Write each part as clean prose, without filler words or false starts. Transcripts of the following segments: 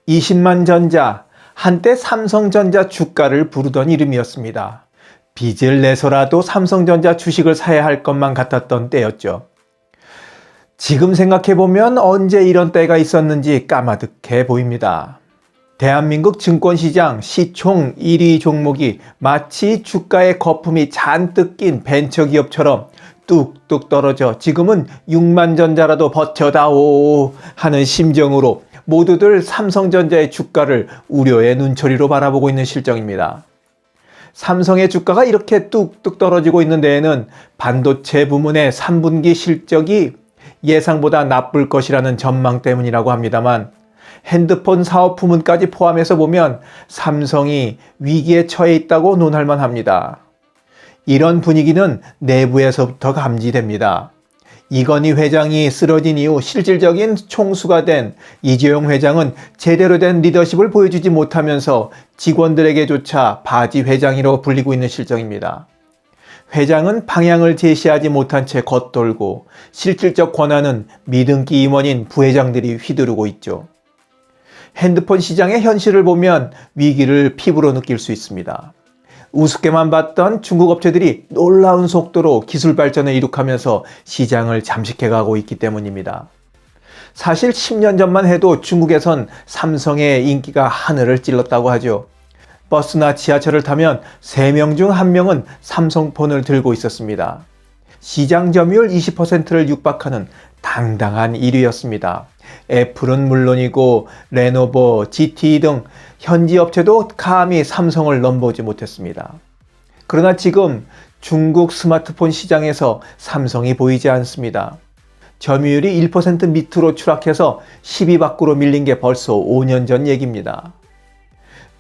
20만 전자, 한때 삼성전자 주가를 부르던 이름이었습니다. 빚을 내서라도 삼성전자 주식을 사야 할 것만 같았던 때였죠. 지금 생각해보면 언제 이런 때가 있었는지 까마득해 보입니다. 대한민국 증권시장 시총 1위 종목이 마치 주가에 거품이 잔뜩 낀 벤처기업처럼 뚝뚝 떨어져 지금은 6만 전자라도 버텨다오 하는 심정으로 모두들 삼성전자의 주가를 우려의 눈초리로 바라보고 있는 실정입니다. 삼성의 주가가 이렇게 뚝뚝 떨어지고 있는 데에는 반도체 부문의 3분기 실적이 예상보다 나쁠 것이라는 전망 때문이라고 합니다만, 핸드폰 사업 부문까지 포함해서 보면 삼성이 위기에 처해 있다고 논할만 합니다. 이런 분위기는 내부에서부터 감지됩니다. 이건희 회장이 쓰러진 이후 실질적인 총수가 된 이재용 회장은 제대로 된 리더십을 보여주지 못하면서 직원들에게조차 바지 회장이라고 불리고 있는 실정입니다. 회장은 방향을 제시하지 못한 채 겉돌고 실질적 권한은 미등기 임원인 부회장들이 휘두르고 있죠. 핸드폰 시장의 현실을 보면 위기를 피부로 느낄 수 있습니다. 우습게만 봤던 중국 업체들이 놀라운 속도로 기술 발전을 이룩하면서 시장을 잠식해가고 있기 때문입니다. 사실 10년 전만 해도 중국에선 삼성의 인기가 하늘을 찔렀다고 하죠. 버스나 지하철을 타면 3명 중 1명은 삼성폰을 들고 있었습니다. 시장 점유율 20%를 육박하는 당당한 1위였습니다. 애플은 물론이고 레노버, GTE 등 현지 업체도 감히 삼성을 넘보지 못했습니다. 그러나 지금 중국 스마트폰 시장에서 삼성이 보이지 않습니다. 점유율이 1% 밑으로 추락해서 10위 밖으로 밀린 게 벌써 5년 전 얘기입니다.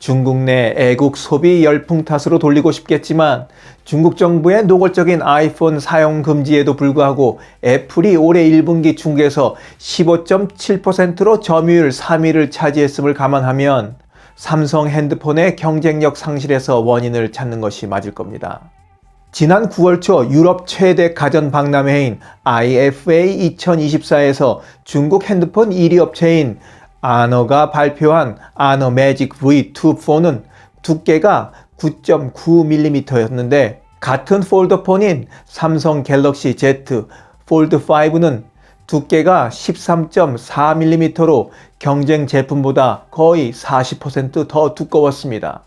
중국 내 애국 소비 열풍 탓으로 돌리고 싶겠지만 중국 정부의 노골적인 아이폰 사용 금지에도 불구하고 애플이 올해 1분기 중국에서 15.7%로 점유율 3위를 차지했음을 감안하면 삼성 핸드폰의 경쟁력 상실에서 원인을 찾는 것이 맞을 겁니다. 지난 9월 초 유럽 최대 가전 박람회인 IFA 2024에서 중국 핸드폰 1위 업체인 아너가 발표한 아너 매직 V2 4는 두께가 9.9mm였는데 같은 폴더폰인 삼성 갤럭시 Z 폴드 5는 두께가 13.4mm로 경쟁 제품보다 거의 40% 더 두꺼웠습니다.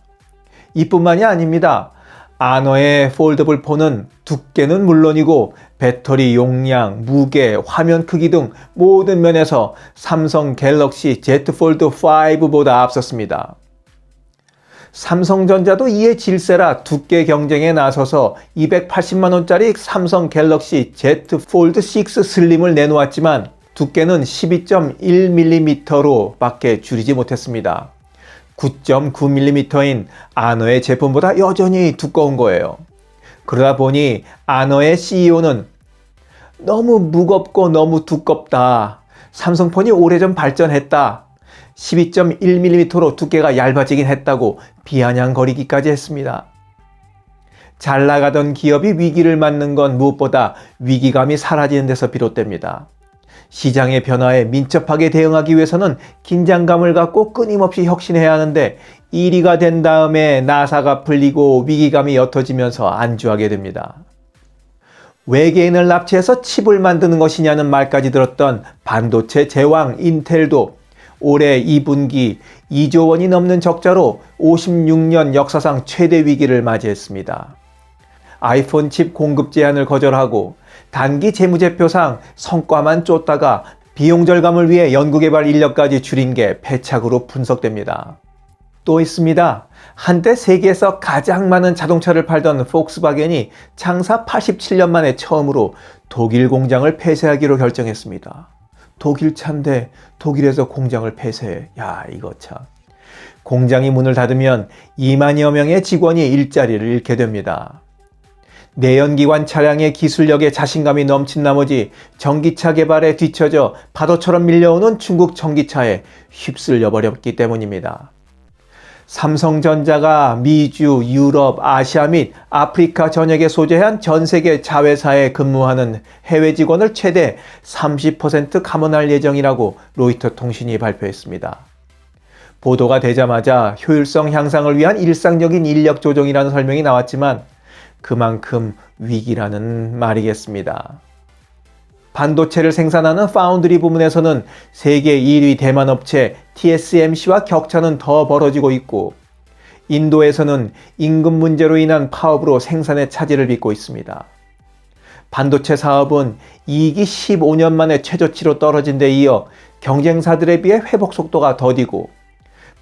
이뿐만이 아닙니다. 아너의 폴더블 폰은 두께는 물론이고 배터리 용량, 무게, 화면 크기 등 모든 면에서 삼성 갤럭시 Z 폴드 5보다 앞섰습니다. 삼성전자도 이에 질세라 두께 경쟁에 나서서 280만원짜리 삼성 갤럭시 Z 폴드 6 슬림을 내놓았지만 두께는 12.1mm로 밖에 줄이지 못했습니다. 9.9mm인 아너의 제품보다 여전히 두꺼운 거예요. 그러다 보니 아너의 CEO는 너무 무겁고 너무 두껍다. 삼성폰이 오래전 발전했다. 12.1mm로 두께가 얇아지긴 했다고 비아냥거리기까지 했습니다. 잘 나가던 기업이 위기를 맞는 건 무엇보다 위기감이 사라지는 데서 비롯됩니다. 시장의 변화에 민첩하게 대응하기 위해서는 긴장감을 갖고 끊임없이 혁신해야 하는데 1위가 된 다음에 나사가 풀리고 위기감이 옅어지면서 안주하게 됩니다. 외계인을 납치해서 칩을 만드는 것이냐는 말까지 들었던 반도체 제왕 인텔도 올해 2분기 2조 원이 넘는 적자로 56년 역사상 최대 위기를 맞이했습니다. 아이폰 칩 공급 제한을 거절하고 단기 재무제표상 성과만 쫓다가 비용 절감을 위해 연구개발 인력까지 줄인 게 패착으로 분석됩니다. 또 있습니다. 한때 세계에서 가장 많은 자동차를 팔던 폭스바겐이 창사 87년 만에 처음으로 독일 공장을 폐쇄하기로 결정했습니다. 독일 차인데 독일에서 공장을 폐쇄해. 야, 이거 참. 공장이 문을 닫으면 2만여 명의 직원이 일자리를 잃게 됩니다. 내연기관 차량의 기술력에 자신감이 넘친 나머지 전기차 개발에 뒤처져 파도처럼 밀려오는 중국 전기차에 휩쓸려 버렸기 때문입니다. 삼성전자가 미주, 유럽, 아시아 및 아프리카 전역에 소재한 전 세계 자회사에 근무하는 해외 직원을 최대 30% 감원할 예정이라고 로이터 통신이 발표했습니다. 보도가 되자마자 효율성 향상을 위한 일상적인 인력 조정이라는 설명이 나왔지만 그만큼 위기라는 말이겠습니다. 반도체를 생산하는 파운드리 부문에서는 세계 1위 대만 업체 TSMC와 격차는 더 벌어지고 있고, 인도에서는 임금 문제로 인한 파업으로 생산의 차질을 빚고 있습니다. 반도체 사업은 이익이 15년 만에 최저치로 떨어진 데 이어 경쟁사들에 비해 회복 속도가 더디고,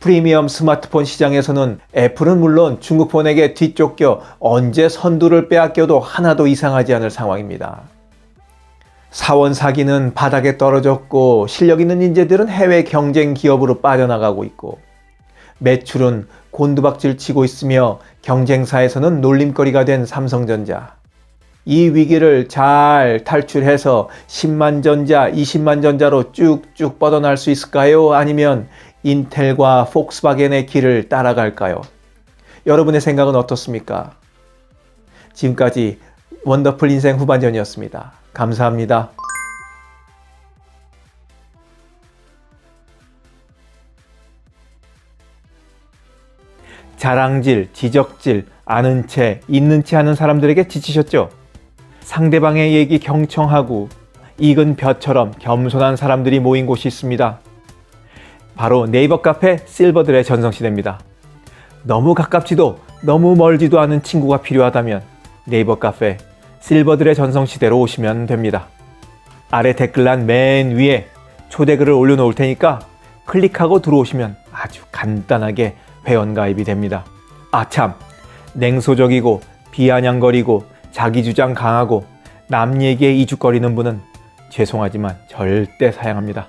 프리미엄 스마트폰 시장에서는 애플은 물론 중국폰에게 뒤쫓겨 언제 선두를 빼앗겨도 하나도 이상하지 않을 상황입니다. 사원 사기는 바닥에 떨어졌고, 실력 있는 인재들은 해외 경쟁 기업으로 빠져나가고 있고, 매출은 곤두박질 치고 있으며 경쟁사에서는 놀림거리가 된 삼성전자. 이 위기를 잘 탈출해서 10만 전자, 20만 전자로 쭉쭉 뻗어날 수 있을까요? 아니면 인텔과 폭스바겐의 길을 따라갈까요? 여러분의 생각은 어떻습니까? 지금까지 원더풀 인생 후반전이었습니다. 감사합니다. 자랑질, 지적질, 아는 채, 있는 채 하는 사람들에게 지치셨죠? 상대방의 얘기 경청하고 익은 벼처럼 겸손한 사람들이 모인 곳이 있습니다. 바로 네이버 카페 실버들의 전성시대입니다. 너무 가깝지도 너무 멀지도 않은 친구가 필요하다면 네이버 카페 실버들의 전성시대로 오시면 됩니다. 아래 댓글란 맨 위에 초대글을 올려놓을 테니까 클릭하고 들어오시면 아주 간단하게 회원가입이 됩니다. 아참, 냉소적이고 비아냥거리고 자기주장 강하고 남 얘기에 이죽거리는 분은 죄송하지만 절대 사양합니다.